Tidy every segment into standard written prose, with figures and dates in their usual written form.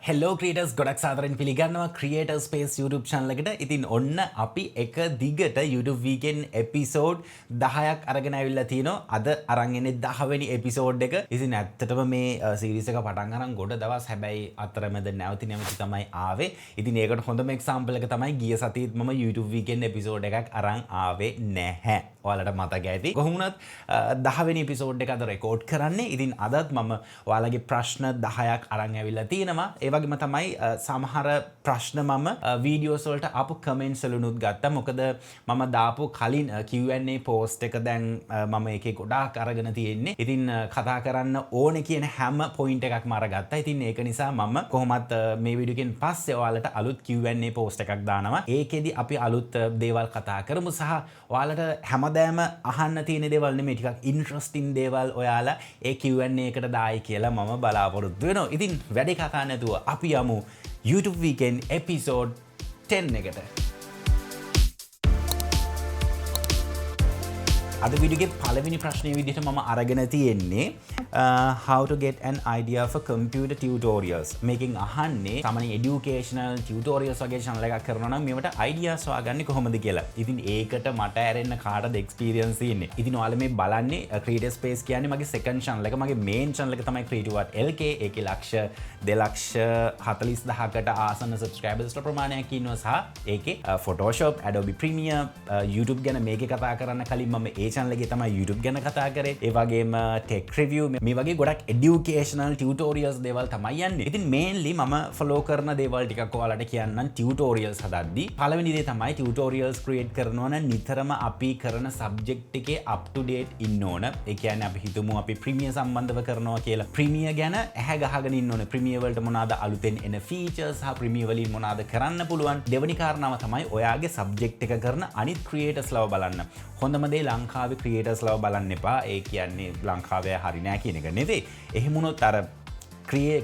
හෙල්ලෝ creators ගොඩක් සාදරෙන් පිළිගන්නවා creator space YouTube channel එකට. ඉතින් ඔන්න අපි එක දිගට YouTube weekend episode 10ක් අරගෙන ඇවිල්ලා තිනවා. අද අරන් එන්නේ 10 වෙනි episode එක. ඉතින් ඇත්තටම මේ series එක පටන් අරන් ගොඩ දවස් හැබැයි අතරමැද නැවති තමයි ආවේ. ඉතින් ඒකට හොඳම example එක තමයි ගිය සතියේත් මම YouTube weekend episode එකක් අරන් ආවේ නැහැ. ඔයාලට මතක ඇති. කොහොම වුණත් 10 වෙනි episode එක අද record කරන්නේ. ඉතින් අදත් මම ඔයාලගේ ප්‍රශ්න 10ක් අරන් ඇවිල්ලා තිනවා. ඒ වගේම තමයි සමහර ප්‍රශ්න මම වීඩියෝස් වලට ආපු කමෙන්ට්ස් වලුනුත් ගත්තා. මොකද මම දාපු කලින් Q&A post එක දැන් මම එකේ ගොඩාක් අරගෙන තියෙන්නේ. ඉතින් කතා කරන්න ඕනේ කියන හැම point එකක්ම අරගත්තා. ඉතින් ඒක නිසා මම කොහොමත් මේ වීඩියෝ එකෙන් පස්සේ ඔයාලට අලුත් Q&A post එකක් දානවා. ඒකෙදි අපි අලුත් දේවල් කතා කරමු සහ ඔයාලට හැමදාම අහන්න තියෙන දේවල් නෙමෙයි ටිකක් ඉන්ට්‍රස්ටිං දේවල් ඔයාලා ඒ Q&A එකට දායි කියලා මම බලාපොරොත්තු වෙනවා. ඉතින් වැඩි කතා නැතුව අපි යමු YouTube weekend episode 10 එකට. අද වීඩියෝ එකේ පළවෙනි ප්‍රශ්නේ විදිහට මම අරගෙන තියෙන්නේ how to get an idea for computer tutorials. මේකෙන් අහන්නේ සාමාන්‍ය educational tutorials වගේ channel එකක් කරනවා නම් මේවට ideas හොයාගන්නේ කොහොමද කියලා. ඉතින් ඒකට මට ඇරෙන්න කාටද experience තියෙන්නේ. ඉතින් ඔයාලා මේ බලන්නේ Creator Space කියන්නේ මගේ second channel එක. මගේ main channel එක තමයි creative.lk. ඒකේ ලක්ෂ 2,40,000කට ආසන්න subscribers ප්‍රමාණයක් ඉන්නවා සහ ඒකේ Photoshop, Adobe Premiere, YouTube ගැන මේකේ කතා කරන්න කලින් මම ඒ channel එකේ තමයි YouTube ගැන කතා කරේ. ඒ වගේම tech review මේ වගේ ගොඩක් educational tutorials දේවල් තමයි යන්නේ. ඉතින් mainly මම follow කරන දේවල් ටිකක් ඔයාලට කියන්නම් tutorials හදද්දී. පළවෙනි දේ තමයි tutorials create කරනවා නම් නිතරම අපි කරන subject එකේ up to date ඉන්න ඕන. ඒ කියන්නේ අපි හිතමු අපි Premiere සම්බන්ධව කරනවා කියලා. Premiere ගැන ඇහැ ගහගෙන ඉන්න ඕනේ. Premiere වලට මොනවාද අලුතෙන් එන features සහ Premiere වලින් මොනවාද කරන්න පුළුවන්. දෙවෙනි කාරණාව තමයි ඔයාගේ subject එක කරන අනිත් creators ලව බලන්න. හොඳම දේ ලංකාවේ creators ලව බලන්න එපා. ඒ කියන්නේ ලංකාවේ හරි නෑ කියන එක නෙවෙයි. එහෙම වුණොත් අර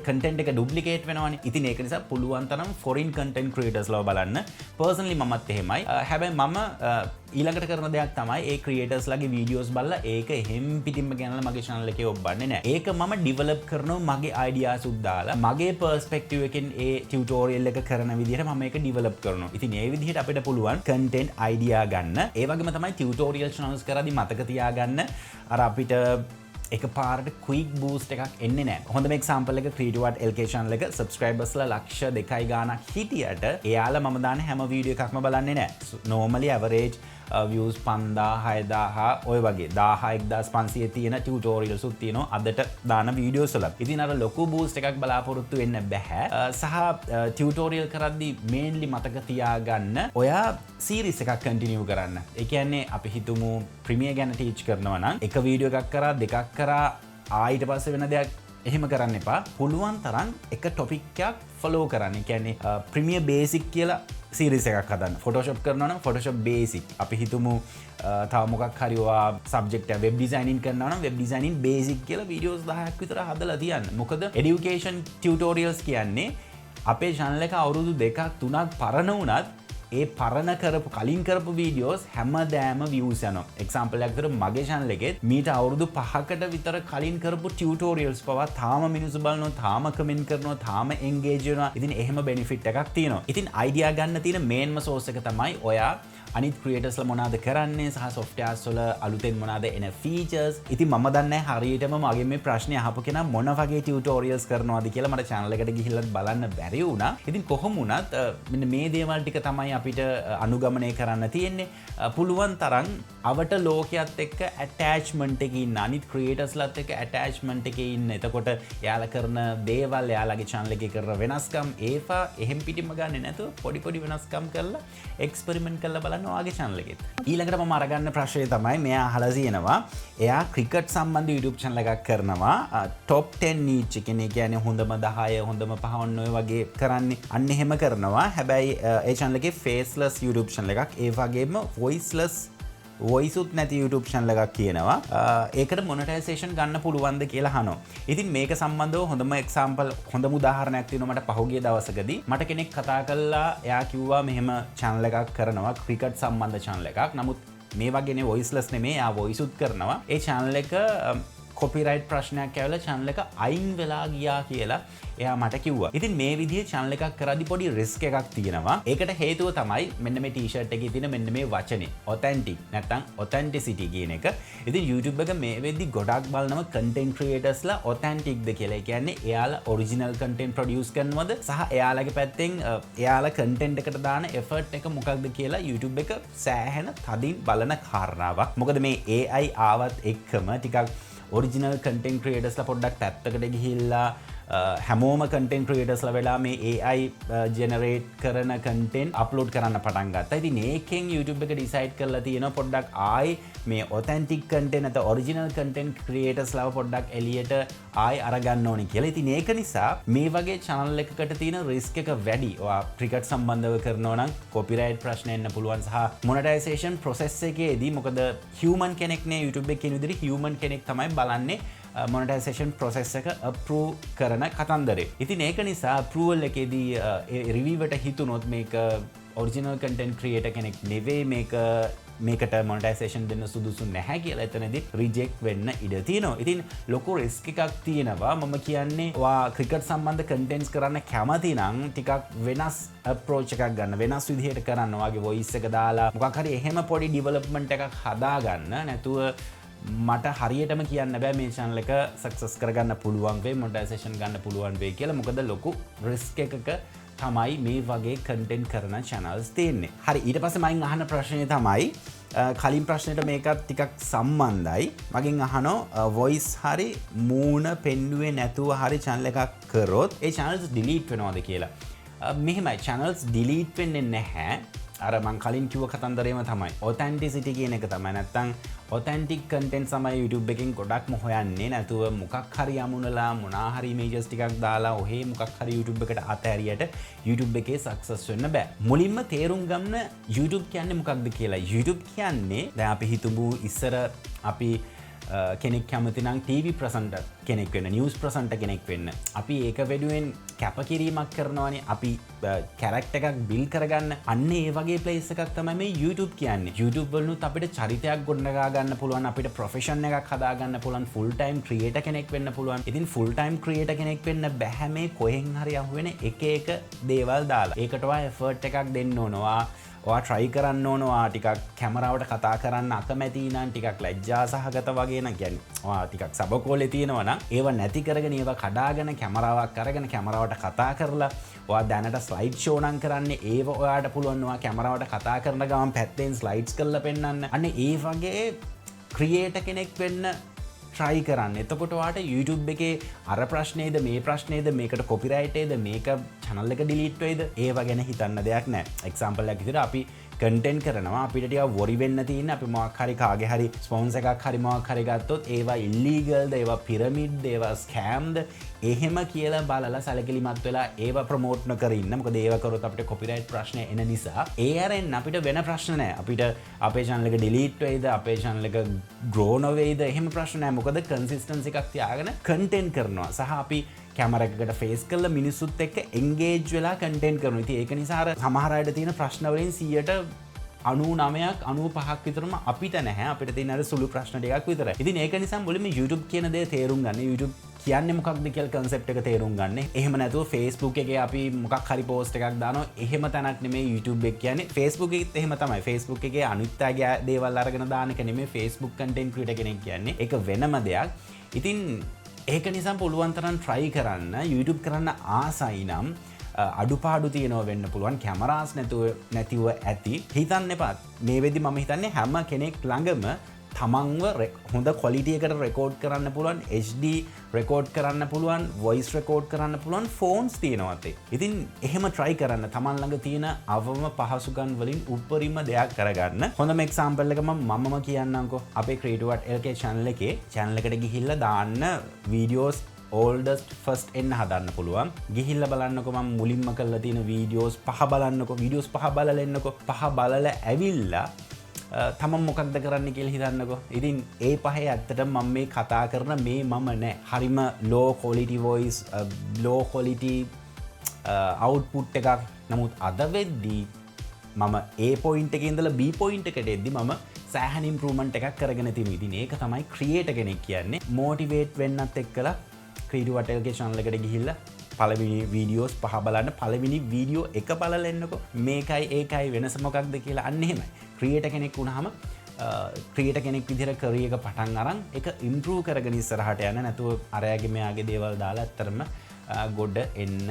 content එක duplicate වෙනවනේ. ඉතින් ඒක නිසා පුළුවන් තරම් foreign content creators ලව බලන්න. personally මමත් එහෙමයි. හැබැයි මම ඊළඟට කරන දෙයක් තමයි ඒ creators ලගේ videos බලලා ඒක එහෙම් පිටින්ම ගෙනල්ලා මගේ channel එකේ ඔබන්නේ නෑ. ඒක මම develop කරනවා මගේ ideas උත් දාලා මගේ perspective එකෙන් ඒ tutorial එක කරන විදිහට මම ඒක develop කරනවා. ඉතින් ඒ විදිහට අපිට පුළුවන් content idea ගන්න. ඒ වගේම තමයි tutorial channels කරද්දී මතක තියාගන්න අර අපිට එක පාරට quick boost එකක් එන්නේ නැහැ. හොඳම example එක creative.lk channel එක subscribers ලා ලක්ෂ 2 ගාණක් හිටියට එයාලා මම දාන හැම වීඩියෝ එකක්ම බලන්නේ නැහැ. normally average views 5,000 6,000 ඔය වගේ 1,500 තියෙන tutorials උත් තියෙනවා අදට දාන videos වල. ඉතින් අර ලොකු boost එකක් බලාපොරොත්තු වෙන්න බෑ. සහ tutorial කරද්දී mainly මතක තියාගන්න ඔයා series එකක් continue කරන්න. ඒ කියන්නේ අපි හිතමු Premiere ගැන teach කරනවා නම් එක වීඩියෝ එකක් කරා දෙකක් කරා ඊට පස්සේ වෙන දෙයක් එහෙම කරන්න එපා. පුළුවන් තරම් එක topic එකක් follow කරන්න. ඒ කියන්නේ Premiere basic කියලා series එකක් හදන්න. Photoshop කරනවා නම් Photoshop basic. අපි හිතමු තව මොකක් හරි ඔයා subject එක web designing කරනවා නම් web designing basic කියලා videos 10ක් විතර හදලා තියන්න. මොකද education tutorials කියන්නේ අපේ channel එක අවුරුදු 2ක් 3ක් පරණ වුණත් ඒ පරණ කරපු කලින් කරපු වීඩියෝස් හැමදාම views යනවා. example එකක් විතර මගේ channel එකේ මීට අවුරුදු 5කට විතර කලින් කරපු tutorials පවා තාම මිනිස්සු බලනවා, තාම comment කරනවා, තාම engage වෙනවා. ඉතින් එහෙම benefit එකක් තියෙනවා. ඉතින් idea ගන්න තියෙන mainම source එක තමයි ඔයා අනිත් creators ලා මොනවද කරන්නේ සහ softwares වල අලුතෙන් මොනවද එන features. ඉතින් මම දන්නේ හරියටම මගේ මේ ප්‍රශ්නේ අහපු කෙනා මොන වගේ tutorials කරනවද කියලා මට channel එකට ගිහිල්ලා බලන්න බැරි වුණා. ඉතින් කොහොම වුණත් මෙන්න මේ දේවල් ටික තමයි අපිට අනුගමනය කරන්න තියෙන්නේ. පුළුවන් තරම් අවට ලෝකයක් එක්ක attachment එකේ ඉන්න අනිත් creators ලාත් එක්ක attachment එකේ ඉන්න. එතකොට එයාලා කරන දේවල් එයාලගේ channel එකේ කරන වෙනස්කම් ඒවා එහෙම් පිටින්ම ගන්නෙ නැතුව පොඩි වෙනස්කම් කරලා experiment කරලා බලන්න ඔයාගේ channel එකෙත්. ඊළඟට මම අරගන්න ප්‍රශ්නේ තමයි මෙයා අහලා තියෙනවා. එයා cricket සම්බන්ධ YouTube channel එකක් කරනවා. top 10 each එකනේ කියන්නේ හොඳම 10 හොඳම 5 ඔය වගේ කරන්නේ. අන්න එහෙම කරනවා. හැබැයි ඒ channel එකේ faceless YouTube channel එකක්. ඒ වගේම voiceless voice උත් නැති YouTube channel එකක් කියනවා. ඒකට monetization ගන්න පුළුවන්ද කියලා අහනවා. ඉතින් මේක සම්බන්ධව හොඳම example හොඳම උදාහරණයක් තියෙනවා මට පහුගිය දවසකදී. මට කෙනෙක් කතා කළා එයා කිව්වා මෙහෙම channel එකක් කරනවා cricket සම්බන්ධ channel එකක්. නමුත් මේ වගේනේ voiceless නෙමෙයි එයා voice උත් කරනවා. ඒ channel එක කොපිරයිට් ප්‍රශ්නයක් ඇවිල්ලා channel එක අයින් වෙලා ගියා කියලා එයා මට කිව්වා. ඉතින් මේ විදිහේ channel එකක් කරද්දි පොඩි risk එකක් තියෙනවා. ඒකට හේතුව තමයි මෙන්න මේ t-shirt එකේ තියෙන මෙන්න මේ වචනේ authentic නැත්නම් authenticity කියන එක. ඉතින් YouTube එක මේ වෙද්දි ගොඩක් බලනවා content creatorsලා authentic ද කියලා. ඒ කියන්නේ එයාලා original content produce කරනවද සහ එයාලගේ පැත්තෙන් එයාලා content එකට දාන effort එක මොකක්ද කියලා YouTube එක සෑහෙන තදින් බලන කාරණාවක්. මොකද මේ AI ආවත් එක්කම ටිකක් original content creatorsලා පොඩ්ඩක් පැත්තකට ගිහිල්ලා හැමෝම content creatorsලා වෙලා මේ AI generate කරන content upload කරන්න පටන් ගත්තා. ඉතින් ඒකෙන් YouTube එක decide කරලා තියෙනවා පොඩ්ඩක් ආයි මේ authentic content නැත්නම් original content creatorsලා පොඩ්ඩක් එළියට ආයි අරගන්න ඕනේ කියලා. ඉතින් ඒක නිසා මේ වගේ channel එකකට තියෙන risk එක වැඩි. ඔයා cricket සම්බන්ධව කරනවා නම් copyright ප්‍රශ්න එන්න පුළුවන් සහ monetization process එකේදී මොකද human කෙනෙක් නේ YouTube එකේ කියන විදිහට human කෙනෙක් තමයි බලන්නේ monetization process එක approve කරන කතන්දරේ. ඉතින් ඒක නිසා approval එකේදී review එකට හිතුනොත් මේක original content creator කෙනෙක් නෙවෙයි මේකට monetization දෙන්න සුදුසු නැහැ කියලා එතනදී reject වෙන්න ඉඩ තියෙනවා. ඉතින් ලොකු risk එකක් තියෙනවා. මම කියන්නේ ඔයා cricket සම්බන්ධ contents කරන්න කැමති නම් ටිකක් වෙනස් approach එකක් ගන්න. වෙනස් විදිහට කරන්න. ඔයාගේ voice එක දාලා මොකක් හරි එහෙම පොඩි development එකක් හදාගන්න. නැතුව මට හරියටම කියන්න බෑ මේ channel එක success කරගන්න පුළුවන් වෙයි monetization ගන්න පුළුවන් වෙයි කියලා. මොකද ලොකු risk එකක තමයි මේ වගේ content කරන channels තියෙන්නේ. හරි ඊට පස්සේ මයින් අහන ප්‍රශ්නේ තමයි කලින් ප්‍රශ්නෙට මේකත් ටිකක් සම්බන්ධයි. මගෙන් අහනවා voice හරි මූණ පෙන්නුවේ නැතුව හරි channel එකක් කරොත් ඒ channels delete වෙනවද කියලා. මෙහෙමයි channels delete වෙන්නේ නැහැ. අර මං කලින් කිව්ව කතන්දරේම තමයි authenticity කියන එක තමයි. නැත්තම් authentic content තමයි YouTube එකෙන් ගොඩක්ම හොයන්නේ. නැතුව මොකක් හරි යමුනලා මොනා හරි images ටිකක් දාලා ඔහේ මොකක් හරි YouTube එකට අතහැරියට YouTube එකේ success වෙන්න බෑ. මුලින්ම තේරුම් ගන්න YouTube කියන්නේ මොකක්ද කියලා. YouTube කියන්නේ දැන් අපි හිතමු ඉස්සර අපි කෙනෙක් කැමති නම් TV ප්‍රසන්ටර් කෙනෙක් වෙන්න, නිවුස් ප්‍රසන්ටර් කෙනෙක් වෙන්න. අපි ඒක වෙනුවෙන් කැපකිරීමක් කරනවානේ. අපි කැරක්ටර් එකක් බිල්ඩ් කරගන්න. අන්න ඒ වගේ ප්ලේස් එකක් තමයි මේ YouTube කියන්නේ. YouTube වලුත් අපිට චරිතයක් ගොඩනගා ගන්න පුළුවන්, අපිට ප්‍රොෆෙෂන් එකක් හදා ගන්න පුළුවන්, ෆුල් ටයිම් ක්‍රියේටර් කෙනෙක් වෙන්න පුළුවන්. ඉතින් ෆුල් ටයිම් ක්‍රියේටර් කෙනෙක් වෙන්න බෑ මේ කොහෙන් හරි අහුවෙන එක එක දේවල් දාලා. ඒකට ඔයා එෆර්ට් එකක් දෙන්න ඕනවා. ඔයා try කරන්න ඕනවා ටිකක් කැමරාවට කතා කරන්න අකමැති නම් ටිකක් ලැජ්ජා සහගත වගේ නම් කියන්නේ ඔයා ටිකක් සබකෝලේ තියෙනවා නම් ඒව නැති කරගෙන ඒව කඩාගෙන කැමරාවක් අරගෙන කැමරාවට කතා කරලා ඔයා දැනට ස්ලයිඩ් ෂෝ නම් කරන්නේ ඒව ඔයාට පුළුවන් ඔයා කැමරාවට කතා කරන ගමන් පැත්තෙන් ස්ලයිඩ්ස් කරලා පෙන්නන්න. අන්න ඒ වගේ ක්‍රියේටර් කෙනෙක් වෙන්න try කරන්න. එතකොට ඔයාට YouTube එකේ අර ප්‍රශ්නේද මේ ප්‍රශ්නේද මේකට copyright එකද මේක channel එක delete වෙයිද ඒව ගැන හිතන්න දෙයක් නැහැ. example එකක් විදිහට අපි content කරනවා අපිට ටිකක් worry වෙන්න තියෙන අපි මොකක් හරි කාගේ හරි sponsor එකක් හරි මොකක් හරි ගත්තොත් ඒවා illegal ද ඒවා pyramid ද ඒවා scam ද එහෙම කියලා බලලා සැලකිලිමත් වෙලා ඒවා ප්‍රොමෝට් නොකර ඉන්න. මොකද ඒවා කරොත් අපිට copyright ප්‍රශ්න එන නිසා. ඒ අරෙන් අපිට වෙන ප්‍රශ්න නැහැ. අපිට අපේ channel එක delete වෙයිද අපේ channel එක grow නොවේද එහෙම ප්‍රශ්න නැහැ. මොකද consistency එකක් තියාගෙන content කරනවා. සහ අපි කැමරා එකකට face කරලා මිනිස්සුත් එක්ක engage වෙලා content කරනවා. ඉතින් ඒක නිසා අර සමහර අයට තියෙන ප්‍රශ්න වලින් 99ක් 95ක් විතරම අපිට නැහැ. අපිට තියෙන අර සුළු ප්‍රශ්න ටිකක් විතරයි. ඉතින් ඒක නිසා මුලින්ම YouTube කියන දේ තේරුම් ගන්න. YouTube කියන්නේ මොකක්ද කියලා concept එක තේරුම් ගන්න. එහෙම නැතුව Facebook එකේ අපි මොකක් හරි post එකක් දානවා. එහෙම තැනක් නෙමෙයි YouTube එක කියන්නේ. Facebook එකෙත් එහෙම තමයි. Facebook එකේ අනිත්‍යගේ දේවල් අරගෙන දාන එක නෙමෙයි Facebook content creator කෙනෙක් කියන්නේ. ඒක වෙනම දෙයක්. ඉතින් ඒක නිසා පුළුවන් තරම් try කරන්න. YouTube කරන්න ආසයි නම් අඩුපාඩු තියෙනවා වෙන්න පුළුවන්. කැමරාස් නැතිව ඇති. හිතන්න එපා. මේ වෙද්දි මම හිතන්නේ හැම කෙනෙක් ළඟම තමන්ව හොඳ quality එකට record කරන්න පුළුවන්, HD record කරන්න පුළුවන්, voice record කරන්න පුළුවන් phones තියෙනවා. ඉතින් එහෙම try කරන්න. තමන් ළඟ තියෙන අවම පහසුකම් වලින් උපරිම දෙයක් කරගන්න. හොඳම example එක මමම කියන්නම්කෝ. අපේ creative.lk channel එකට ගිහිල්ලා දාන්න videos oldest first එන්න හදන්න පුළුවන්. ගිහිල්ලා බලන්නකො මම මුලින්ම කරලා තියෙන videos 5 බලන්නකො. videos 5 බලලා එන්නකො. 5 බලලා ඇවිල්ලා තමන් මොකක්ද කරන්න කියලා හිතන්නකො. ඉතින් ඒ පහේ ඇත්තටම මම මේ කතා කරන මේ මම නෑ. හරිම low quality voice, low quality output එකක්. නමුත් අද වෙද්දී මම A point එකේ ඉඳලා B point එකට එද්දි මම සෑහන ඉම්ප්‍රූව්මන්ට් එකක් කරගෙන තියෙනවා. ඉතින් ඒක තමයි ක්‍රියේටර් කෙනෙක් කියන්නේ. මොටිවේට් වෙන්නත් එක්කලා ක්‍රීඩු වටේල්ගේ channel එකට ගිහිල්ලා පළවෙනි වීඩියෝස් 5 බලන්න. පළවෙනි වීඩියෝ එක බලලා එන්නකෝ. මේකයි ඒකයි වෙනස මොකක්ද කියලා අන්න එහෙමයි. ක්‍රියේටර් කෙනෙක් වුණාම ක්‍රියේටර් කෙනෙක් විදිහට කරියර් එක පටන් අරන් ඒක ඉම්ප්‍රූව් කරගෙන ඉස්සරහට යන්න නැතුව අරයාගේ මෙයාගේ දේවල් දාලා ඇත්තරම ගොඩ එන්න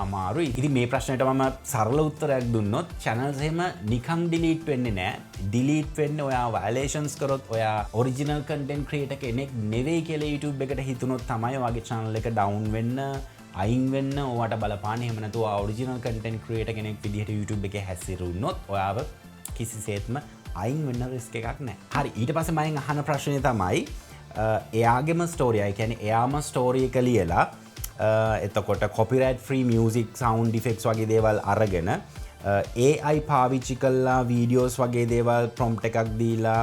අමාරුයි. ඉතින් මේ ප්‍රශ්නෙට මම සරල උත්තරයක් දුන්නොත් channels එහෙම නිකන් delete වෙන්නේ නැහැ. delete වෙන්නේ ඔයා violations කරොත් ඔයා original content creator කෙනෙක් නෙවෙයි කියලා YouTube එකට හිතුනොත් තමයි ඔයාගේ channel එක down වෙන්න අයින් වෙන්න ඔයාට බලපාන්නේ. එහෙම නැතුව original content creator කෙනෙක් විදිහට YouTube එකේ හැසිරුණොත් ඔයාව කිසිසේත්ම අයින් වෙන්න රිස්ක් එකක් නැහැ. හරි ඊට පස්සේ මම අහන ප්‍රශ්නේ තමයි එයාගේම ස්ටෝරි එක කියන්නේ එයාම ස්ටෝරි එක ලියලා එතකොට copyright free music sound effects වගේ දේවල් අරගෙන AI පාවිච්චි කළා වීඩියෝස් වගේ දේවල් prompt එකක් දීලා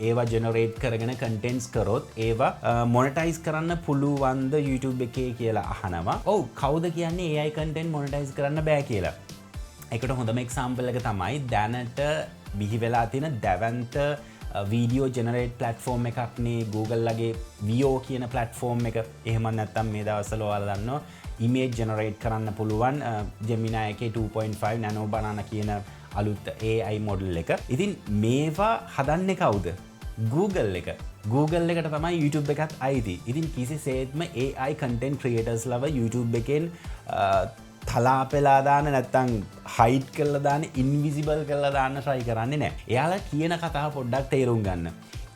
ඒවා generate කරගෙන contents කරොත් ඒවා monetize කරන්න පුළුවන්ද YouTube එකේ කියලා අහනවා. ඔව් කවුද කියන්නේ AI content monetize කරන්න බෑ කියලා. ඒකට හොඳම example එක තමයි දැනට බිහි වෙලා තියෙන දැවන්ත වීඩියෝ ජෙනරේට් ප්ලට්ෆෝර්ම් එකක්නේ Google ලගේ Veo කියන ප්ලට්ෆෝර්ම් එක. එහෙම නැත්නම් මේ දවස්වල ඔයාලා දන්නවා ඉමේජ් ජෙනරේට් කරන්න පුළුවන් Gemini එකේ 2.5 Nano Banana කියන අලුත් AI මොඩල් එක. ඉතින් මේවා හදන්නේ කවුද? Google එක. Google එකට තමයි YouTube එකත් අයිති. ඉතින් කිසිසේත්ම AI content creators ලව YouTube එකෙන් තලාපෙලා දාන්න නැත්තම් හයිඩ් කරලා දාන්න ඉන්විසිබල් කරලා දාන්න try කරන්නේ නැහැ. එයාලා කියන කතාව පොඩ්ඩක් තේරුම් ගන්න.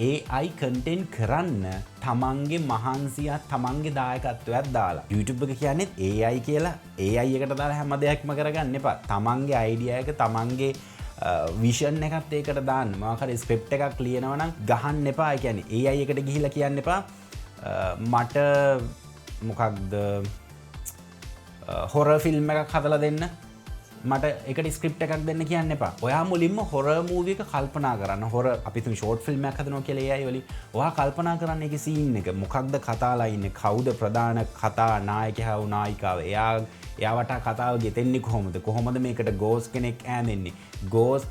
AI content කරන්න තමන්ගේ මහන්සියත් තමන්ගේ දායකත්වයක් දාලා. YouTube එක කියන්නේ AI කියලා AI එකට දාලා හැම දෙයක්ම කරගන්න එපා. තමන්ගේ idea එක තමන්ගේ විෂන් එකත් ඒකට දාන්න. මොකක් හරි ස්ක්‍රිප්ට් එකක් ලියනවා නම් ගහන්න එපා. ඒ කියන්නේ AI එකට ගිහිල්ලා කියන්න එපා මට මොකක්ද හොරර් ෆිල්ම් එකක් හදලා දෙන්න මට ඒකට ස්ක්‍රිප්ට් එකක් දෙන්න කියන්න එපා. ඔයා මුලින්ම හොරර් මූවි එක කල්පනා කරන්න. හොරර් අපි තුන් ෂෝට් ෆිල්ම් එකක් හදනවා කියලා AI වලින් ඔයා කල්පනා කරන්න ඒකේ සීන් එක මොකක්ද කතාලා ඉන්නේ කවුද ප්‍රධාන කතා නායකයා වූ නායිකාව එයාවට කතාව ගෙතෙන්නේ කොහොමද මේකට ගෝස් කෙනෙක් ඈඳෙන්නේ ගෝස්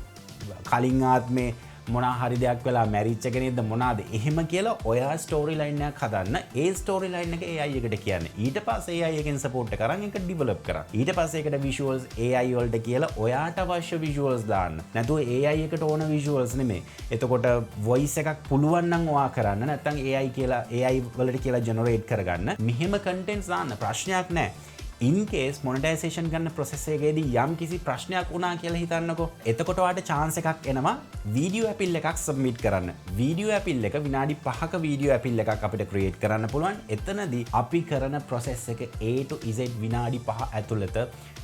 කලින් ආත්මේ මොනා හරි දෙයක් වෙලා මැරිච්ච කෙනෙක්ද මොනවාද එහෙම කියලා ඔයා ස්ටෝරි ලයින් එකක් හදන්න. ඒ ස්ටෝරි ලයින් එක AI එකට කියන්නේ. ඊට පස්සේ AI එකෙන් සපෝට් එක කරන් ඒක ඩිවෙලොප් කරා. ඊට පස්සේ ඒකට visuals AI වලට කියලා ඔයාට අවශ්‍ය visuals දාන්න. නැතුව AI එකට ඕන visuals නෙමෙයි. එතකොට voice එකක් පුළුවන් නම් ඔයා කරන්න. නැත්නම් AI කියලා AI වලට කියලා generate කරගන්න. මෙහෙම contents දාන්න ප්‍රශ්නයක් නැහැ. in case monetization කරන process එකේදී යම් කිසි ප්‍රශ්නයක් වුණා කියලා හිතන්නකෝ. එතකොට ඔයාට chance එකක් එනවා video appeal එකක් submit කරන්න. video appeal එක විනාඩි 5ක video appeal එකක් අපිට create කරන්න පුළුවන්. එතනදී අපි කරන process එක A to Z විනාඩි 5 ඇතුළත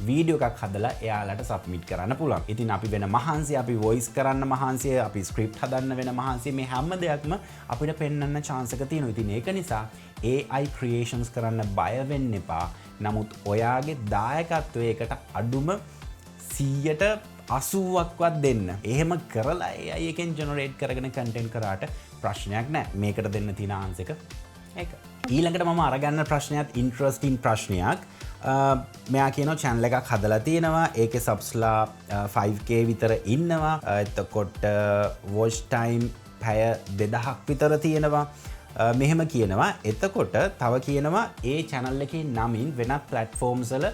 video එකක් හදලා එයාලට submit කරන්න පුළුවන්. ඉතින් අපි වෙන මහන්සිය අපි voice කරන්න මහන්සිය අපි script හදන්න වෙන මහන්සිය මේ හැම දෙයක්ම අපිට පෙන්වන්න chance එක තියෙනවා. ඉතින් ඒක නිසා AI creations කරන්න බය වෙන්න එපා. නමුත් ඔයාගේ දායකත්වයකට අඩුම 80%ක්වත් දෙන්න. එහෙම කරලා AI එකෙන් ජෙනරේට් කරගෙන කන්ටෙන්ට් කරාට ප්‍රශ්නයක් නැහැ. මේකට දෙන්න තියෙන ආන්සර් එක ඒක. ඊළඟට මම අරගන්න ප්‍රශ්නයත් ඉන්ටරෙස්ටිං ප්‍රශ්නයක්. මෙයා කියනවා channel එකක් හදලා තියෙනවා. ඒකේ subsලා 5k විතර ඉන්නවා. එතකොට watch time පැය 2000ක් විතර තියෙනවා. මෙහෙම කියනවා. එතකොට තව කියනවා ඒ channel එකේ නමින් වෙනත් platforms වල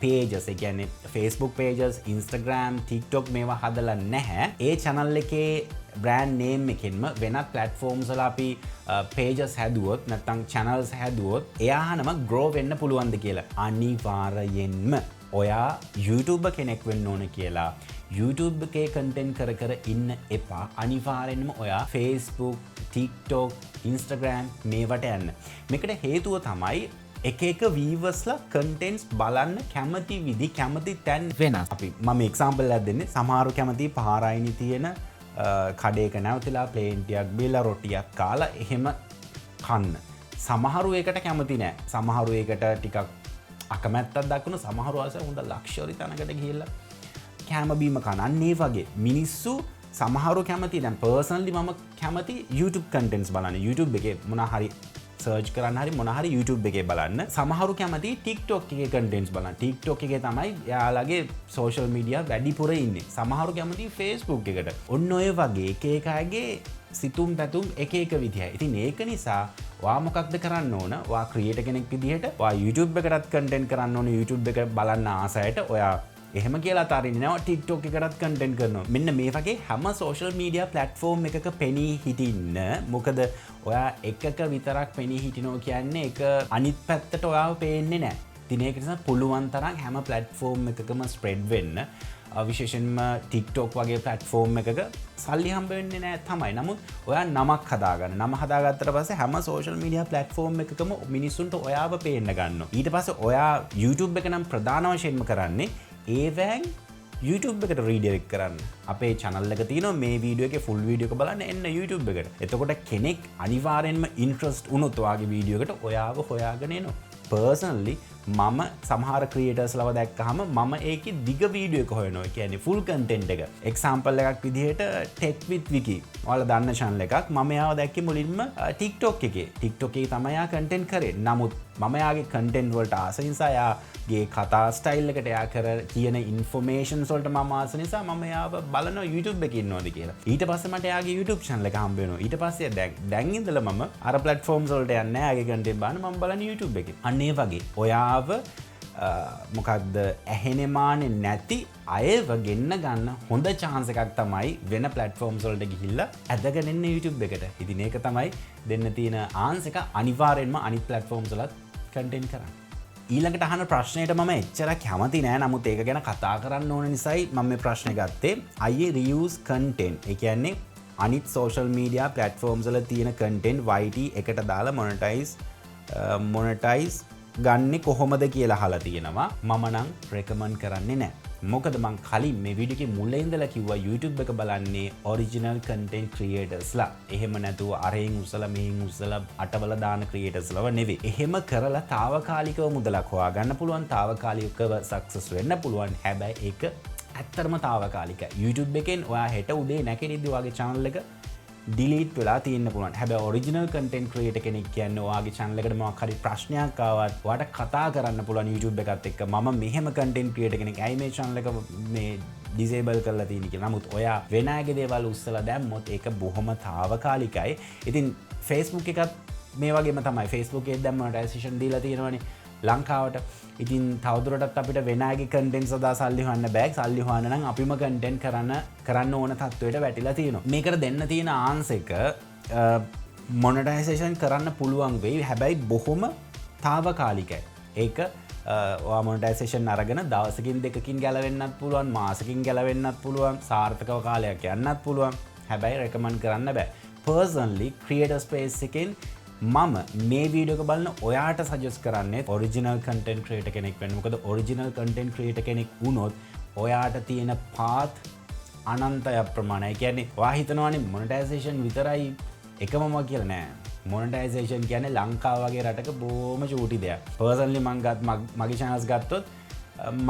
pages, ඒ කියන්නේ Facebook pages, Instagram, TikTok මේවා හදලා නැහැ. ඒ channel එකේ brand name එකෙන්ම වෙනත් platforms වල අපි pages හැදුවොත් නැත්නම් channels හැදුවොත් එයානම grow වෙන්න පුළුවන්ද කියලා. අනිවාර්යයෙන්ම ඔයා YouTuber කෙනෙක් වෙන්න ඕන කියලා YouTube එකේ content කර ඉන්න එපා. අනිවාර්යෙන්ම ඔයා Facebook, TikTok, Instagram මේවට යන්න. මේකට හේතුව තමයි එක viewers-ලා contents බලන්න කැමති විදි කැමති තැන් වෙනස්. අපි මම example එකක් දෙන්නේ. සමහරු කැමති පාරායිනි තියෙන කඩේක නැවතිලා ප්ලේන් ටිකක් බීලා රොටියක් කාලා එහෙම කන්න. සමහරු ඒකට කැමති නෑ. සමහරු ඒකට ටිකක් අකමැත්තක් දක්වන. සමහරු ආස හොඳ ලක්ෂරි තැනකට ගිහිල්ලා කැම බීම කනන්න. ඒ වගේ මිනිස්සු සමහරු කැමති. දැන් personally මම කැමති YouTube contents බලන්න. YouTube එකේ මොනවා හරි සර්ච් කරන්න හරි මොන හරි YouTube එකේ බලන්න. සමහරු කැමති TikTok එකේ contents බලන්න. TikTok එකේ තමයි යාළගේ social media වැඩිපුර ඉන්නේ. සමහරු කැමති Facebook එකට. ඔන්න ඔය වගේ එක එක අයගේ සිතුම් පැතුම් එක එක විදිහයි. ඉතින් ඒක නිසා ඔයා මොකක්ද කරන්න ඕන? ඔයා ක්‍රියේටර් කෙනෙක් විදිහට ඔයා YouTube එකටත් content කරන්න ඕන. YouTube එක බලන්න ආසයට ඔයා එහෙම කියලා අතාරින්නේ නැහැ. TikTok එකටත් content කරනවා. මෙන්න මේ වගේ හැම social media platform එකක පෙනී හිටින්න. මොකද ඔයා එකක විතරක් පෙනී හිටිනවා කියන්නේ ඒක අනිත් පැත්තට ඔයාව පේන්නේ නැහැ. ඉතින් ඒක නිසා පුළුවන් තරම් හැම platform එකකම spread වෙන්න. විශේෂයෙන්ම TikTok වගේ platform එකක සල්ලි හම්බ වෙන්නේ නැහැ තමයි. නමුත් ඔයා නමක් හදාගන්න. නම හදාගත්තට පස්සේ හැම social media platform එකකම මිනිස්සුන්ට ඔයාව පේන්න ගන්නවා. ඊට පස්සේ ඔයා YouTube එක නම් ප්‍රධාන වශයෙන්ම කරන්නේ ඒවැන් YouTube එකට රීඩිරෙක්ට් කරන්න. අපේ channel එක තියෙනවා මේ වීඩියෝ එකේ full වීඩියෝ එක බලන්න එන්න YouTube එකට. එතකොට කෙනෙක් අනිවාර්යෙන්ම interest වුණොත් ඔයාගේ වීඩියෝ එකට ඔයාව හොයාගෙන එනවා. personally මම සමහර ක්‍රියේටර්ස් ලව දැක්කහම මම ඒකේ දිග වීඩියෝ එක හොයනවා. ඒ කියන්නේ full content එක. example එකක් විදිහට tech with wiki. ඔයාලා දන්න channel එකක්. මම යාව දැක්කේ මුලින්ම TikTok එකේ. TikTok එකේ තමයි යා content කරේ. නමුත් මම යාගේ content වලට ආස නිසා යාගේ කතා style එකට යා කියන informations වලට මම ආස නිසා මම යාව බලනවා YouTube එකේ ඉන්නවද කියලා. ඊට පස්සේ මට යාගේ YouTube channel එක හම්බ වෙනවා. ඊට පස්සේ දැන් ඉඳලා මම අර platforms වලට යන්නේ නැහැ. යාගේ content බලන්න මම බලන්නේ YouTube එකේ. අන්න ඒ වගේ ඔයාව මොකක්ද ඇහෙනමානේ නැති අයව ගෙන්න ගන්න හොඳ chance එකක් තමයි වෙන platforms වලට ගිහිල්ලා ඇදගෙන එන්න YouTube එකට. ඉතින් ඒක තමයි දෙන්න තියෙන ආන්ස් එක. අනිවාර්යෙන්ම අනිත් platforms වලත් content කරන්න. ඊළඟට අහන ප්‍රශ්නයට මම එච්චර කැමති නෑ. නමුත් ඒක ගැන කතා කරන්න ඕන නිසායි මම මේ ප්‍රශ්නේ ගත්තේ. අයියේ reuse content. ඒ කියන්නේ අනිත් social media platforms වල තියෙන content YT එකට දාලා monetize ගන්නේ කොහොමද කියලා අහලා තියෙනවා. මම නම් recommend කරන්නේ නෑ. මොකද මං කලින් මේ වීඩියෝ එකේ මුල ඉඳලා කිව්වා YouTube එක බලන්නේ original content creators ලා. එහෙම නැතුව අරෙන් උසලා මෙහෙන් උසලා අටවල දාන creators ලව නෙවෙයි. එහෙම කරලා తాවකාලිකව මුදලක් හොයාගන්න පුළුවන්. తాවකාලිකව success වෙන්න පුළුවන්. හැබැයි ඒක ඇත්තටම తాවකාලිකයි. YouTube එකෙන් ඔයා හෙට උදේ නැකෙනිද්දි ඔයාගේ channel එක delete වෙලා තියෙන්න පුළුවන්. හැබැයි original content creator කෙනෙක් කියන්නේ ඔයාගේ channel එකට මොකක් හරි ප්‍රශ්නයක් ආවත් ඔයාට කතා කරන්න පුළුවන් YouTube එකත් එක්ක. මම මෙහෙම content creator කෙනෙක්. ඇයි මේ channel එක මේ disable කරලා තියෙන්නේ කියලා. නමුත් ඔයා වෙන අයගේ දේවල් උස්සලා දැම්මොත් ඒක බොහොම తాවකාලිකයි. ඉතින් Facebook එකත් මේ වගේම තමයි. Facebook එකේ දැන් monetization දීලා තියෙනවනේ ලංකාවට. ඉතින් තවදුරටත් අපිට වෙන අයගේ content සදා සල්ලි හොයන්න බෑ. සල්ලි හොයන්න නම් අපිම content කරන්න ඕන තත්ත්වයට වැටිලා තියෙනවා. මේකට දෙන්න තියෙන ආන්ස් එක monetization කරන්න පුළුවන් වෙයි. හැබැයි බොහොම తాවකාලිකයි. ඒක monetization අරගෙන දවසකින් දෙකකින් ගැලවෙන්නත් පුළුවන්, මාසකින් ගැලවෙන්නත් පුළුවන්, සාර්ථකව කාලයක් යන්නත් පුළුවන්. හැබැයි recommend කරන්න බෑ. Personally creator space එකෙන් මම මේ වීඩියෝ එක බලන ඔයාට සජෙස්ට් කරන්නේ ඔරිජිනල් කන්ටෙන්ට් ක්‍රියේටර් කෙනෙක් වෙන්න. මොකද ඔරිජිනල් කන්ටෙන්ට් ක්‍රියේටර් කෙනෙක් වුණොත් ඔයාට තියෙන පාත් අනන්තය ප්‍රමාණයි. ඒ කියන්නේ ඔයා හිතනවානේ මොනටයිසේෂන් විතරයි එකමම කියලා නෑ. මොනටයිසේෂන් කියන්නේ ලංකාව වගේ රටක බොහොම චූටි දෙයක්. පර්සනලි මගේ channels ගත්තොත්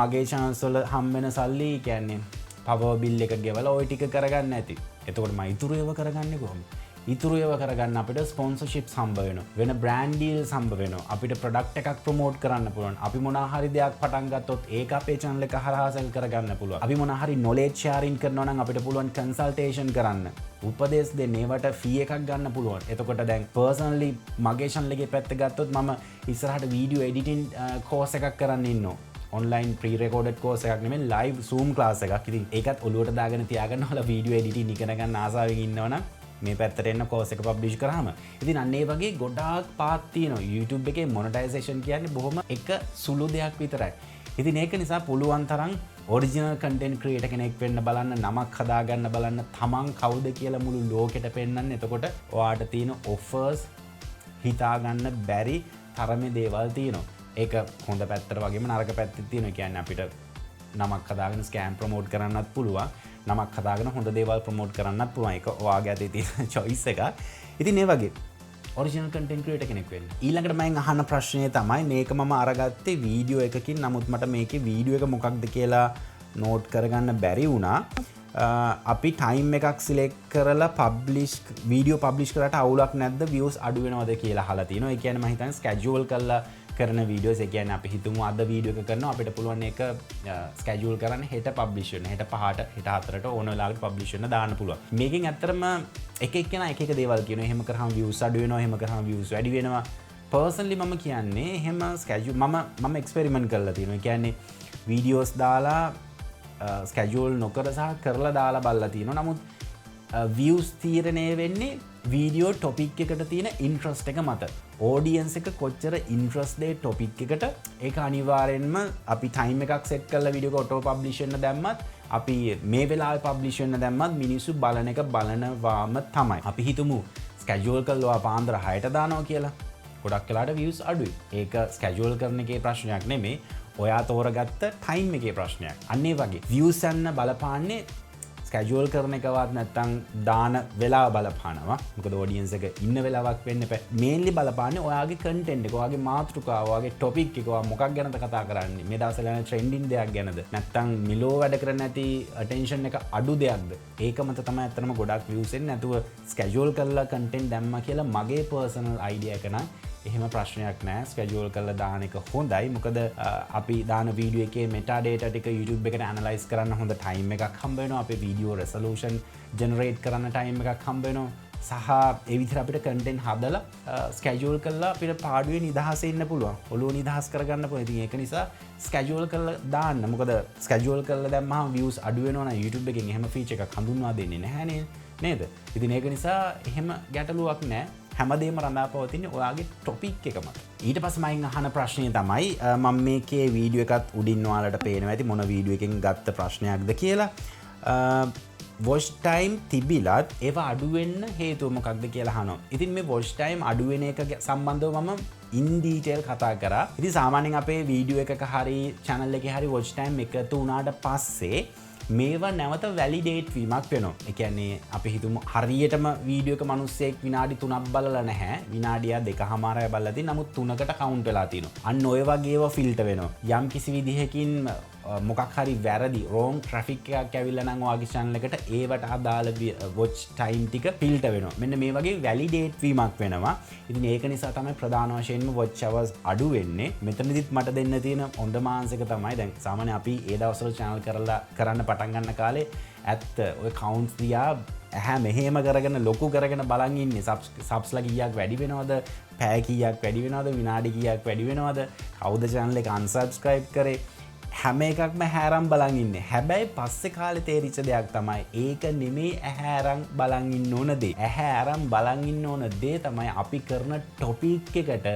මගේ channels වල හම් වෙන සල්ලි කියන්නේ power bill එක ගෙවලා ওই ටික කරගන්න ඇති. එතකොට මම ඉතුරු ඒවා කරගන්නේ කොහොමද? ඉතුරු ඒවා කරගන්න අපිට ස්පොන්සර්ෂිප්ස් හම්බ වෙනවා. වෙන බ්‍රෑන්ඩ් ඩීල්ස් හම්බ වෙනවා. අපිට ප්‍රොඩක්ට් එකක් ප්‍රොමෝට් කරන්න පුළුවන්. අපි මොනවා හරි දෙයක් පටන් ගත්තොත් ඒක අපේ channel එක හරහා සෙල් කරගන්න පුළුවන්. අපි මොනවා හරි knowledge sharing කරනවා නම් අපිට පුළුවන් consultation කරන්න. උපදෙස් දෙන්න ඒවට fee එකක් ගන්න පුළුවන්. එතකොට දැන් personally මගේ channel එකේ පැත්ත ගත්තොත් මම ඉස්සරහට video editing course එකක් කරන්න ඉන්නවා. online pre-recorded course එකක් නෙමෙයි live zoom class එකක්. ඉතින් ඒකත් ඔලුවට දාගෙන තියාගන්න ඔයාලා video editing ඉගෙන ගන්න ආසාවෙන් ඉන්නවනම් මේ පැත්තට එන්න course එක publish කරාම. ඉතින් අන්න ඒ වගේ ගොඩාක් පාත් තියෙනවා. YouTube එකේ monetization කියන්නේ බොහොම එක සුළු දෙයක් විතරයි. ඉතින් ඒක නිසා පුළුවන් තරම් original content creator කෙනෙක් වෙන්න බලන්න, නමක් හදාගන්න බලන්න, තමන් කවුද කියලා මුළු ලෝකෙට පෙන්නන්න. එතකොට ඔයාට තියෙන offers හිතාගන්න බැරි තරමේ දේවල් තියෙනවා. ඒක හොඳ පැත්තට වගේම නරක පැත්තත් තියෙනවා. කියන්නේ අපිට නමක් හදාගෙන ස්කෑම් ප්‍රමෝට් කරන්නත් පුළුවන්. නමක් හදාගෙන හොඳ දේවල් ප්‍රමෝට් කරන්නත් පුළුවන්. ඒක ඔයාගේ අතේ තියෙන choice එක. ඉතින් ඒ වගේ original content creator කෙනෙක් වෙන්න. ඊළඟට මම අහන ප්‍රශ්නේ තමයි මේක මම අරගත්තේ වීඩියෝ එකකින්. නමුත් මට මේකේ වීඩියෝ එක මොකක්ද කියලා නෝට් කරගන්න බැරි වුණා. අපි ටයිම් එකක් සිලෙක්ට් කරලා වීඩියෝ පබ්ලිෂ් කරාට අවුලක් නැද්ද views අඩු වෙනවද කියලා අහලා තිනවා. ඒ කියන්නේ මම හිතන්නේ ස්කැජුවල් කරලා කරන වීඩියෝස්, ඒ කියන්නේ අපි හිතමු අද වීඩියෝ එක කරනවා අපිට පුළුවන් ඒක ස්කැජුවල් කරන්න හෙට පබ්ලිෂ් වෙන්න. හෙට 5ට හෙට 4ට ඕන වෙලාවකට පබ්ලිෂ් වෙන්න දාන්න පුළුවන්. මේකෙන් ඇත්තටම එක එක්කෙනා එක එක දේවල් කියනවා. එහෙම කරාම views අඩු වෙනවා, එහෙම කරාම views වැඩි වෙනවා. පර්සනලි මම කියන්නේ එහෙම ස්කැජුවල් මම එක්ස්පෙරිමන්ට් කරලා තියෙනවා. ඒ කියන්නේ වීඩියෝස් දාලා ස්කැජුවල් නොකර සහ කරලා දාලා බලලා තියෙනවා. නමුත් views තීරණය වෙන්නේ වීඩියෝ ටොපික් එකට තියෙන ඉන්ට්‍රස්ට් එක මත. ඔඩියන්ස් එක කොච්චර ඉන්ට්‍රස්ට් දෙයි ටොපික් එකට ඒක අනිවාර්යෙන්ම අපි ටයිම් එකක් සෙට් කරලා වීඩියෝ එක ඔටෝ පබ්ලිෂ් වෙන්න දැම්මත් අපි මේ වෙලාවේ පබ්ලිෂ් වෙන්න දැම්මත් මිනිස්සු බලන එක බලනවාම තමයි. අපි හිතමු ස්කැජුවල් කරලා පාන්දර 6ට දානවා කියලා. ගොඩක් වෙලාට views අඩුයි. ඒක ස්කැජුවල් කරන එකේ ප්‍රශ්නයක් නෙමෙයි. ඔයා තෝරගත්ත ටයිම් එකේ ප්‍රශ්නයක්. අන්න ඒ වගේ views යන බලපාන්නේ ස්කැජුවල් කරන එකවත් නැත්තම් දාන වෙලාව බලපානවා. මොකද ඔඩියන්ස් එක ඉන්න වෙලාවක් වෙන්න එපා. මේන්ලි බලපාන්නේ ඔයාගේ කන්ටෙන්ට් එක, ඔයාගේ මාතෘකාව, ඔයාගේ ටොපික් එක, ඔයා මොකක් ගැනද කතා කරන්නේ? මේ දවස්වල යන ට්‍රෙන්ඩින් දෙයක් ගැනද? නැත්තම් මිලෝ වැඩ කරන්නේ නැති අටෙන්ෂන් එක අඩු දෙයක්ද? ඒක මත තමයි අත්‍තරම ගොඩක් views එන්නේ. නැතුව ස්කැජුවල් කරලා කන්ටෙන්ට් දැම්මා කියලා මගේ පර්සනල් අයිඩියා එක නම් එහෙම ප්‍රශ්නයක් නෑ. ස්කැජුවල් කරලා දාන එක හොඳයි. මොකද අපි දාන වීඩියෝ එකේ මෙටා ඩේටා ටික YouTube එකට ඇනලයිස් කරන්න හොඳ ටයිම් එකක් හම්බ වෙනවා. අපේ වීඩියෝ රෙසලූෂන් ජෙනරේට් කරන්න ටයිම් එකක් හම්බ වෙනවා. සහ ඒ විදිහට අපිට කන්ටෙන්ට් හදලා ස්කැජුවල් කරලා අපිට පාඩුවේ නිදහසේ ඉන්න පුළුවන්. ඔළුව නිදහස් කරගන්න පුළුවන්. ඉතින් ඒක නිසා ස්කැජුවල් කරලා දාන්න. මොකද ස්කැජුවල් කරලා දැම්මම views අඩු වෙනවා නම් YouTube එකෙන් එහෙම ෆීචර් එකක් හඳුන්වා දෙන්නේ නැහැ නේද? ඉතින් ඒක නිසා එහෙම ගැටලුවක් නැහැ. හැමදේම රඳා පවතින්නේ ඔයාගේ ටොපික් එක මත. ඊට පස්සේ මයින් අහන ප්‍රශ්නය තමයි මම මේකේ වීඩියෝ එකත් උඩින් ඔයාලට පේනවා ඇති මොන වීඩියෝ එකකින් ගත්ත ප්‍රශ්නයක්ද කියලා. වොච් ටයිම් තිබිලත් ඒව අඩු වෙන්න හේතුව මොකක්ද කියලා අහනවා. ඉතින් මේ වොච් ටයිම් අඩු වෙන එක සම්බන්ධව මම ඉන් ඩීටේල් කතා කරා. ඉතින් සාමාන්‍යයෙන් අපේ වීඩියෝ එකක හරි channel එකේ හරි වොච් ටයිම් එකතු වුණාට පස්සේ මේවා නැවත වැලිඩේට් වීමක් වෙනවා. ඒ කියන්නේ අපි හිතමු හරියටම වීඩියෝ එක මිනිස්සෙක් විනාඩි 3ක් බලලා නැහැ. විනාඩිය 2කමාරයි බලලා තියෙන. නමුත් 3කට කවුන්ට් වෙලා තියෙනවා. අන්න ඔය වගේ ඒවා ෆිල්ටර් වෙනවා. යම් කිසි විදිහකින් මොකක් හරි වැරදි රෝං ට්‍රැෆික් එකක් ඇවිල්ලා නම් ඔයාගේ channel එකට ඒවට අදාළ වොච් ටයිම් ටික ෆිල්ටර් වෙනවා. මෙන්න මේ වගේ වැලිඩේට් වීමක් වෙනවා. ඉතින් ඒක නිසා තමයි ප්‍රධාන වශයෙන්ම වොච් අවර්ස් අඩු වෙන්නේ. මෙතනදිත් මට දෙන්න තියෙන හොඳම ආන්සර් එක තමයි දැන් සාමාන්‍ය අපි ඒ දවස්වල channel කරන්න පටන් ගන්න කාලේ ඇත්ත ඔය කවුන්ට්ස් දිහා ඇහැ මෙහෙම කරගෙන ලොකු කරගෙන බලන් ඉන්නේ. සබ්ස්ලා කීයක් වැඩි වෙනවද? පැය කීයක් වැඩි වෙනවද? විනාඩි කීයක් වැඩි වෙනවද? කවුද channel එක unsubscribe කරේ? හැම එකක්ම හැරම් බලන් ඉන්නේ. හැබැයි පස්සේ කාලේ තේරිච්ච දෙයක් තමයි ඒක නෙමෙයි ඇහැ අරන් බලන් ඉන්න ඕන දේ. ඇහැ අරන් බලන් ඉන්න ඕන දේ තමයි අපි කරන ටොපික් එකට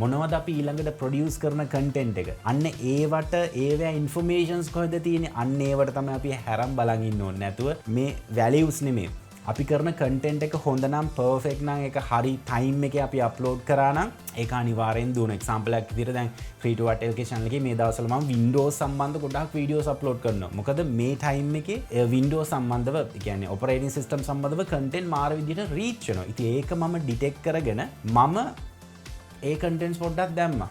මොනවද අපි ඊළඟට ප්‍රොඩියුස් කරන කන්ටෙන්ට් එක. අන්න ඒවට ඒවැ ඉන්ෆර්මේෂන්ස් කොහෙද තියෙන්නේ? අන්න ඒවට තමයි අපි හැරම් බලන් ඉන්න ඕනේ. නැතුව මේ වැලියුස් නෙමෙයි. අපි කරන කන්ටෙන්ට් එක හොඳ නම් පර්ෆෙක්ට් නම් ඒක හරි ටයිම් එකේ අපි අප්ලෝඩ් කරා නම් ඒක අනිවාර්යෙන් දුන. එක්සැම්පල් එකක් විදිහට දැන් free to what LK channel එකේ මේ දවස්වල මම Windows සම්බන්ධ ගොඩක් වීඩියෝස් අප්ලෝඩ් කරනවා. මොකද මේ ටයිම් එකේ Windows සම්බන්ධව කියන්නේ ඔපරේටින් සිස්ටම් සම්බන්ධව කන්ටෙන්ට් මාර විදිහට රීච් වෙනවා. ඉතින් ඒක මම ඩිටෙක්ට් කරගෙන මම ඒ කන්ටෙන්ට්ස් පොඩ්ඩක් දැම්මා.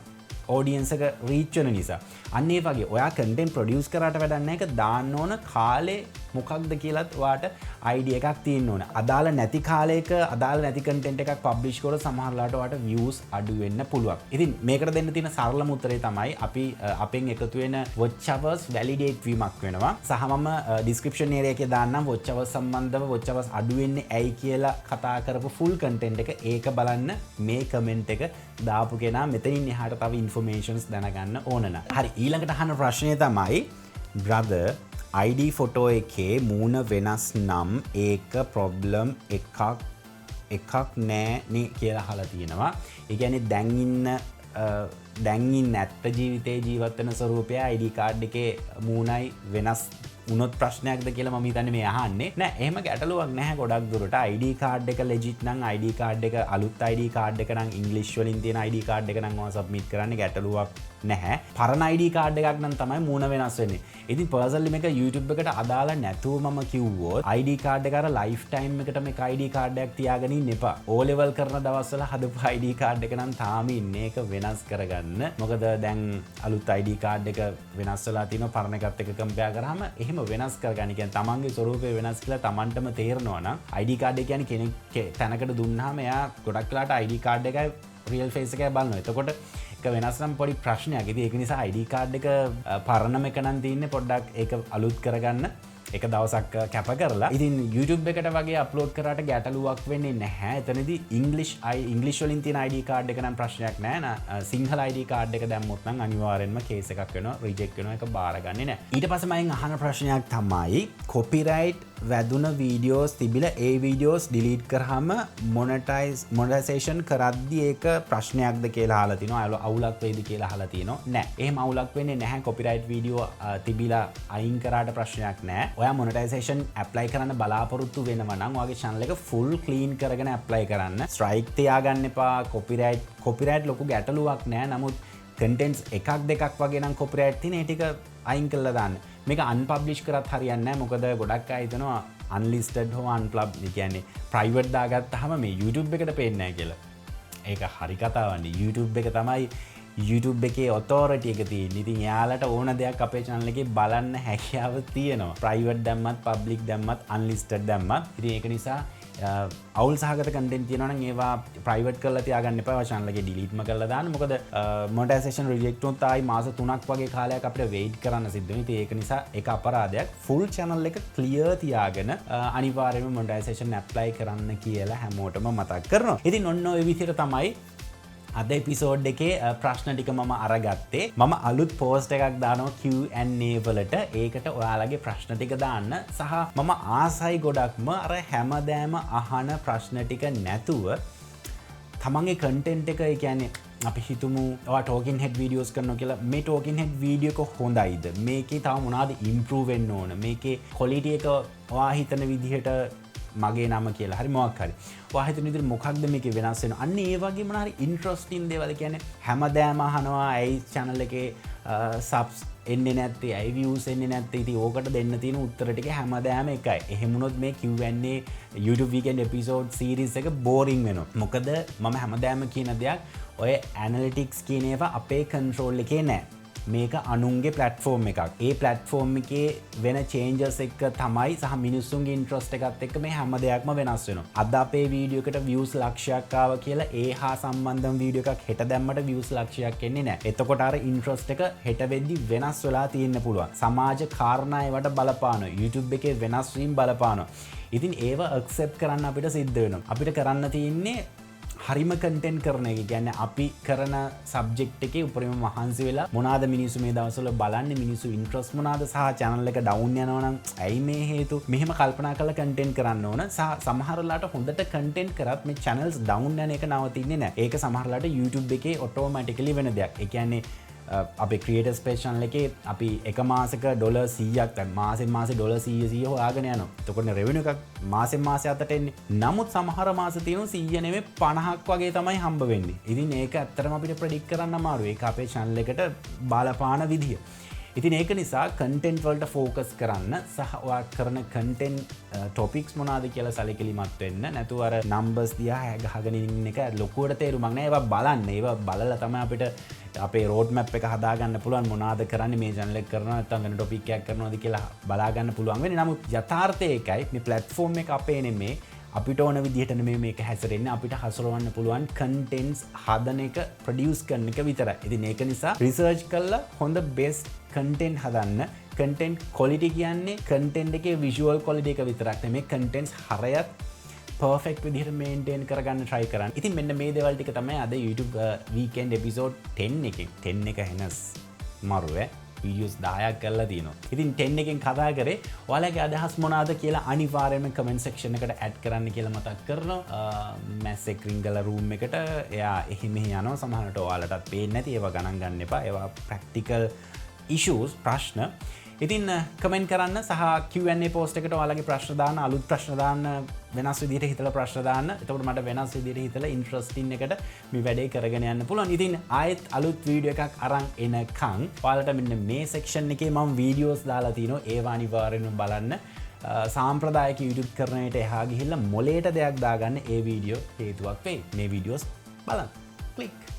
ඔඩියන්ස් එක රීච් වෙන නිසා. අන්න ඒ වගේ ඔයා කන්ටෙන්ට් ප්‍රොඩියුස් කරාට වැඩක් නැහැ. ඒක දාන්න ඕන කාලේ මොකක්ද කියලාත් ඔයාට අයිඩියා එකක් තියෙන්න ඕන. අදාළ නැති කාලයක අදාළ නැති කන්ටෙන්ට් එකක් පබ්ලිෂ් කරලා සමහරලාට ඔයාට views අඩු වෙන්න පුළුවන්. ඉතින් මේකට දෙන්න තියෙන සරලම උත්තරේ තමයි අපි අපෙන් එකතු වෙන watch hours validate වීමක් වෙනවා. සහ මම description area එකේ දාන්නම් watch hours සම්බන්ධව watch hours අඩු වෙන්නේ ඇයි කියලා කතා කරපු full content එක. ඒක බලන්න මේ comment එක දාපු කෙනා මෙතනින් එහාට තව informations දැනගන්න ඕන නම්. හරි ඊළඟට අහන ප්‍රශ්නය තමයි brother ID ෆොටෝ එකේ මූණ වෙනස් නම් ඒක ප්‍රොබ්ලම් එකක් නෑනේ කියලා අහලා තියෙනවා. ඒ කියන්නේ දැන් ඉන්න ඇත්ත ජීවිතේ ජීවත් වෙන ස්වරූපය ID කාඩ් එකේ මූණයි වෙනස් උනොත් ප්‍රශ්නයක්ද කියලා මම හිතන්නේ මේ අහන්නේ. නෑ එහෙම ගැටලුවක් නැහැ ගොඩක් දුරට. ID කාඩ් එක legit නම් ID කාඩ් එක අලුත් ID කාඩ් එක නම් ඉංග්‍රීසි වලින් තියෙන ID කාඩ් එක නම් ඔයා සබ්මිට් කරන්න ගැටලුවක් නැහැ. පරණ ID කාඩ් එකක් නම් තමයි මූණ වෙනස් වෙන්නේ. ඉතින් පර්සනලි මේක YouTube එකට අදාළ නැතුව මම කිව්වොත් ID කාඩ් එක අර ලයිෆ් ටයිම් එකට මේක ID කාඩ් එකක් තියාගෙන ඉන්න එපා. O level කරන දවස්වල හදපු ID කාඩ් එක නම් තාම ඉන්නේ. ඒක වෙනස් කරගන්න. කරගන්න. මොකද දැන් අලුත් ID card එක වෙනස් වෙලා තිනවා පරණ එකත් එක්ක කම්පෙයාර් කරාම එහෙම වෙනස් කරගන්න. කියන්නේ තමන්ගේ ස්වරූපය වෙනස් කියලා තමන්ටම තේරෙනවා නම් ID card එක කියන්නේ කෙනෙක් තැනකට දුන්නාම එයා ගොඩක් වෙලාට ID card එකයි රියල් ෆේස් එකයි බලනවා. එතකොට එක වෙනස් නම් පොඩි ප්‍රශ්නයක්. ඉතින් ඒක නිසා ID card එක පරණම එක නම් තියෙන්නේ පොඩ්ඩක් ඒක අලුත් කරගන්න එක දවසක් කැප කරලා. ඉතින් YouTube එකට වගේ අප්ලෝඩ් කරාට ගැටලුවක් වෙන්නේ නැහැ. එතනදී ඉංග්ලිෂ් වලින් තියෙන ID card එක නම් ප්‍රශ්නයක් නැහැ. සිංහල ID card එක දැම්මොත් නම් අනිවාර්යෙන්ම කේස් එකක් වෙනවා, රිජෙක්ට් වෙනවා. ඒක බාරගන්නේ නැහැ. ඊට පස්සේ මම අහන ප්‍රශ්නයක් තමයි කොපිරයිට් වැදුන වීඩියෝස් තිබිලා ඒ වීඩියෝස් ඩිලීට් කරාම මොනටයිසේෂන් කරද්දී ඒක ප්‍රශ්නයක්ද කියලා අහලා තිනවා. අවුලක් වෙයිද කියලා අහලා තිනවා. නෑ. එහෙම අවුලක් වෙන්නේ නැහැ. කොපිරයිට් වීඩියෝ තිබිලා අයින් කරාට ප්‍රශ්නයක් නැහැ. ඔයා මොනටයිසේෂන් ඇප්ලයි කරන්න බලාපොරොත්තු වෙනවා නම් ඔයාගේ channel එක full clean කරගෙන ඇප්ලයි කරන්න. ස්ට්‍රයික් තියාගන්න එපා. කොපිරයිට් ලොකු ගැටලුවක් නෑ. නමුත් contents එකක් දෙකක් වගේ නම් කොපිරයිට් තියෙන ඒ ටික අයින් කරලා දාන්න. මේක unpublish කරත් හරියන්නේ නැහැ. මොකද ගොඩක් අය හිතනවා unlisted හෝ unpublished කියන්නේ private දාගත්තාම මේ YouTube එකට පේන්නේ නැහැ කියලා. ඒක හරි කතාවක් නේ. YouTube එක තමයි YouTube එකේ authority එක තියෙන්නේ. ඉතින් එයාලට ඕන දෙයක් අපේ channel එකේ බලන්න හැකියාව තියෙනවා. private දැම්මත්, public දැම්මත්, unlisted දැම්මත්. ඉතින් ඒක නිසා අවුල් සහගත content තියෙනවා නම් ඒවා private කරලා තියාගන්න එපා. ඔය channel එකේ delete ම කරලා දාන්න. මොකද monetization reject වුණොත් ආයි මාස 3ක් වගේ කාලයක් අපිට wait කරන්න සිද්ධ වෙනවා. ඉතින් ඒක නිසා ඒක අපරාධයක්. full channel එක clear තියාගෙන අනිවාර්යයෙන්ම monetization apply කරන්න කියලා හැමෝටම මතක් කරනවා. ඉතින් ඔන්න ඔය විදිහට තමයි අද එපිසෝඩ් එකේ ප්‍රශ්න ටික මම අරගත්තේ. මම අලුත් පෝස්ට් එකක් දානවා Q&A වලට. ඒකට ඔයාලගේ ප්‍රශ්න ටික දාන්න. සහ මම ආසයි ගොඩක්ම අර හැමදාම අහන ප්‍රශ්න ටික නැතුව තමන්ගේ කන්ටෙන්ට් එක, ඒ කියන්නේ අපි හිතමු ඔයා talking head videos කරනවා කියලා. මේ talking head video එක හොඳයිද? මේකේ තව මොනවද improve වෙන්න ඕන? මේකේ quality එක ඔයා හිතන විදිහට මගේ නම කියලා හරි මොකක් හරි ඔයා හිතන විදිහට මොකක්ද මේකේ වෙනස් වෙනවා. අන්න ඒ වගේ මොන හරි ඉන්ටරෙස්ටිං දේවල් කියන්නේ හැමදාම අහනවා. ඇයි channel එකේ subs එන්නේ නැත්තේ? ඇයි views එන්නේ නැත්තේ? ඉතින් ඕකට දෙන්න තියෙන උත්තර ටික හැමදාම එකයි. එහෙම වුණොත් මේ Q&A YouTube weekend episode series එක boring වෙනවා. මොකද මම හැමදාම කියන දෙයක් ඔය analytics කියන ඒවා අපේ control එකේ නැහැ. මේක අනුන්ගේ platform එකක්. ඒ platform එකේ වෙන changes එක තමයි සහ මිනිස්සුන්ගේ interest එකත් එක්ක මේ හැම දෙයක්ම වෙනස් වෙනවා. අද අපේ වීඩියෝ එකට views ලක්ෂයක් ආවා කියලා ඒ හා සම්බන්ධම වීඩියෝ එකක් හෙට දැම්මට views ලක්ෂයක් එන්නේ නැහැ. එතකොට අර interest එක හෙට වෙද්දි වෙනස් වෙලා තියෙන්න පුළුවන්. සමාජ කාරණා ඒවට බලපානවා. YouTube එකේ වෙනස් වීම බලපානවා. ඉතින් ඒව accept කරන්න අපිට සිද්ධ වෙනවා. අපිට කරන්න තියෙන්නේ හරිම කන්ටෙන්ට් කරන එක. කියන්නේ අපි කරන සබ්ජෙක්ට් එකේ උපරිම මහන්සි වෙලා මොනවාද මිනිස්සු මේ දවස්වල බලන්නේ, මිනිස්සු ඉන්ට්‍රස්ට් මොනවාද, සහ channel එක ඩවුන් යනවා නම් ඇයි මේ හේතු, මෙහෙම කල්පනා කරලා කන්ටෙන්ට් කරන්න ඕන. සහ සමහර වෙලාවට හොඳට කන්ටෙන්ට් කරත් මේ channels ඩවුන් යන එක නවතින්නේ නැහැ. ඒක සමහර වෙලාවට YouTube එකේ ඔටෝමැටිකලි වෙන දෙයක්. ඒ කියන්නේ අපේ ක්‍රියේටර්ස් පේජ් channel එකේ අපි එක මාසෙක $100ක් දැන් මාසෙන් මාසේ $100 හොයාගෙන යනවා. එතකොට රෙවෙනියු එකක් මාසෙන් මාසෙ අතට එන්නේ. නමුත් සමහර මාස තියෙනවා 100 නෙමෙයි 50ක් වගේ තමයි හම්බ වෙන්නේ. ඉතින් ඒක ඇත්තටම අපිට ප්‍රෙඩික්ට් කරන්න අමාරුයි. ඒක අපේ channel එකට බලපාන විදිය. ඉතින් ඒක නිසා content වලට focus කරන්න සහ ඔයා කරන content topics මොනවාද කියලා සැලකිලිමත් වෙන්න. නැතුව අර numbers දිහා ගහගෙන ඉන්න එක ලොකුවට තේරුමක් නැහැ. ඒවා බලන්න. ඒවා බලලා තමයි අපිට අපේ road map එක හදාගන්න පුළුවන්. මොනවාද කරන්නේ මේ channel එක කරනවා නැත්නම් වෙන topic එකක් කරනවාද කියලා බලා ගන්න පුළුවන් වෙන්නේ. නමුත් යථාර්ථය ඒකයි. මේ platform එක අපේ නෙමේ. අපිට ඕන විදිහට නෙමෙයි මේක හැසිරෙන්නේ. අපිට හසුරවන්න පුළුවන් contents හදන එක, produce කරන එක විතරයි. ඉතින් ඒක නිසා research කරලා හොඳ best content හදන්න. content quality කියන්නේ content එකේ visual quality එක විතරක් නෙමෙයි, contents හරයත් perfect විදිහට maintain කරගන්න try කරන්න. ඉතින් මෙන්න මේ දේවල් ටික තමයි අද YouTube weekend episode 10 එකේ 10 එක වෙනස් මරුවේ videos 10ක් කරලා තියෙනවා. ඉතින් 10 එකෙන් කතා කරේ ඔයාලගේ අදහස් මොනවාද කියලා අනිවාර්යයෙන්ම comment section එකට add කරන්න කියලා මතක් කරනවා. මැස් එක රින්ගලා room එකට එයා එහෙ මෙහෙ යනවා. සමහරවිට ඔයාලටත් පේන්නේ නැති ඒවා ගණන් ගන්න එපා. ඒවා practical issues ප්‍රශ්න. ඉතින් කමෙන්ට් කරන්න සහ Q&A post එකට ඔයාලගේ ප්‍රශ්න දාන්න, අලුත් ප්‍රශ්න දාන්න, වෙනස් විදිහට හිතලා ප්‍රශ්න දාන්න. එතකොට මට වෙනස් විදිහට හිතලා ඉන්ටරෙස්ටිං එකට මේ වැඩේ කරගෙන යන්න පුළුවන්. ඉතින් ආයෙත් අලුත් වීඩියෝ එකක් අරන් එනකන් ඔයාලට මෙන්න මේ section එකේ මම වීඩියෝස් දාලා තිනවා. ඒවා අනිවාර්යෙන්ම බලන්න. සාම්ප්‍රදායික YouTube කරනයට එහා ගිහිල්ලා මොලේට දෙයක් දාගන්න ඒ වීඩියෝ හේතුවක් වෙයි. මේ වීඩියෝස් බලන්න. ක්ලික්